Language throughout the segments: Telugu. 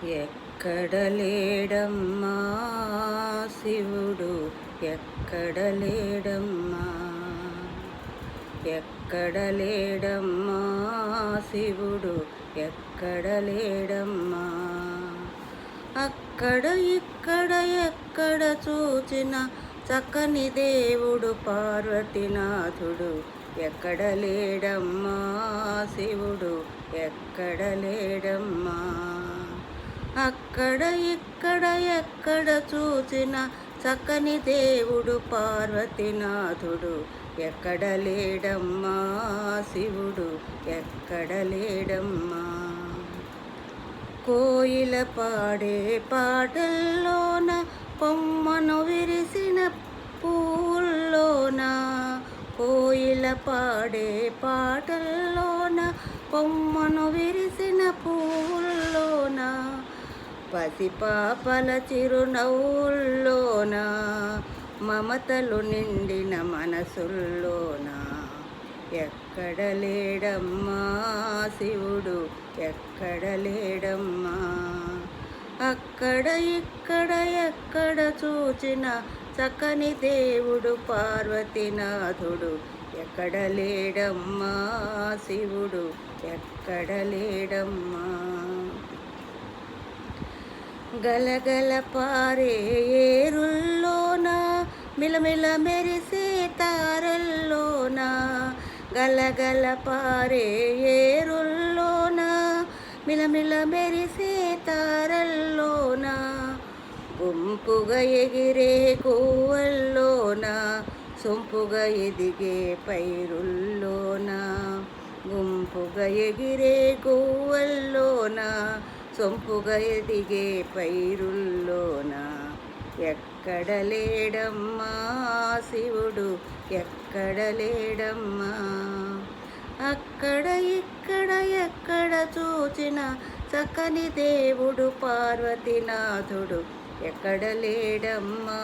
ఎక్కడ లేడమ్మా శివుడు, ఎక్కడ లేడమ్మా, ఎక్కడ లేడమ్మా శివుడు, ఎక్కడ లేడమ్మా. అక్కడ ఇక్కడ ఎక్కడ చూచిన చక్కని దేవుడు పార్వతీనాథుడు, ఎక్కడ లేడమ్మా శివుడు, ఎక్కడ లేడమ్మా. అక్కడ ఇక్కడ ఎక్కడ చూచిన చక్కని దేవుడు పార్వతీనాథుడు, ఎక్కడ లేడమ్మా శివుడు, ఎక్కడ లేడమ్మా. కోయిల పాడే పాటల్లోన, కొమ్మను విరిసిన పూల్లోన, కోయిల పాడే పాటల్లోన, కొమ్మను విరిసిన పూల్లోన, పసిపాపల చిరునవ్వుల్లోన, మమతలు నిండిన మనసుల్లోన, ఎక్కడ లేడమ్మా శివుడు, ఎక్కడ లేడమ్మా. అక్కడ ఇక్కడ ఎక్కడ చూచిన చక్కని దేవుడు పార్వతీనాథుడు, ఎక్కడ లేడమ్మా శివుడు, ఎక్కడ లేడమ్మా. గలగల పారే ఏరుల్లోన, మిలమిల మెరిసే తారల్లోన, గలగల పారే ఏరుల్లోన, మిలమిల మెరిసే తారల్లోన, గుంపుగా ఎగిరే కోవల్లోన, సొంపుగా ఎదిగే పైరుల్లోన, గుంపుగా ఎగిరే కోవల్లోన, సొంపుగా ఎదిగే పైరుల్లోన, ఎక్కడ లేడమ్మా శివుడు, ఎక్కడ లేడమ్మా. అక్కడ ఇక్కడ ఎక్కడ చూచిన చక్కని దేవుడు పార్వతీనాథుడు, ఎక్కడ లేడమ్మా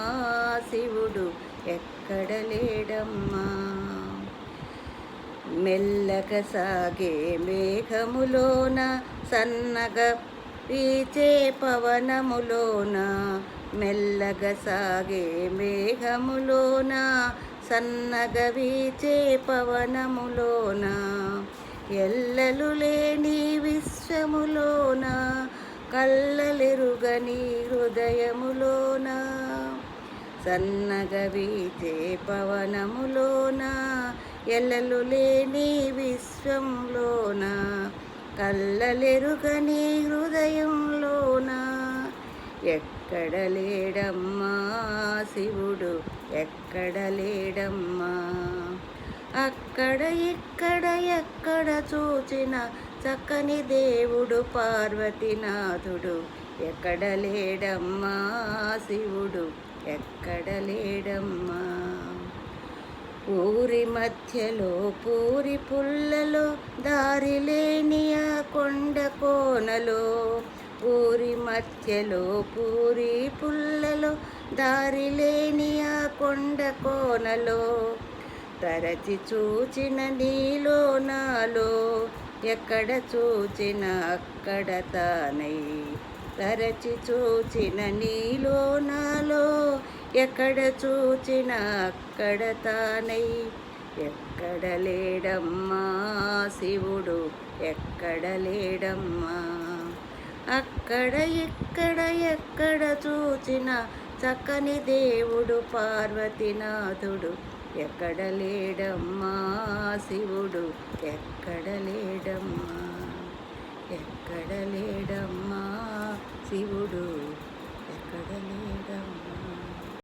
శివుడు, ఎక్కడ లేడమ్మా. మెల్లగా సాగే మేఘములోన, సన్నగా వీచే పవనములోన, మెల్లగా సాగే మేఘములోన, సన్నగా వీచే పవనములోన, ఎల్లలు లేని విశ్వములోన, కల్లలెరుగని హృదయములోన, సన్నగా వీచే పవనములోన, ఎల్లలు లేని విశ్వంలోన, కల్లలెరుగని హృదయంలోన, ఎక్కడ లేడమ్మా శివుడు, ఎక్కడ లేడమ్మా. అక్కడ ఇక్కడ ఎక్కడ చూచిన చక్కని దేవుడు పార్వతీనాథుడు, ఎక్కడ లేడమ్మా శివుడు, ఎక్కడ లేడమ్మా. ఊరి మధ్యలో పూరి పుల్లలో, దారి లేని ఆ కొండ కోనలో, ఊరి మధ్యలో పూరి పుల్లలో, దారి లేని ఆ కొండ కోనలో, తరచి చూచిన నీలో నాలో, ఎక్కడ చూచిన అక్కడ తానై, తరచి చూచిన నీలో నాలో, ఎక్కడ చూచిన అక్కడ తానై, ఎక్కడ లేడమ్మా శివుడు, ఎక్కడ లేడమ్మా. అక్కడ ఇక్కడ ఎక్కడ చూచిన చక్కని దేవుడు పార్వతీనాథుడు, ఎక్కడ లేడమ్మా శివుడు, ఎక్కడ లేడమ్మా, ఎక్కడ లేడమ్మా శివుడు, ఎక్కడ లేడమ్మా.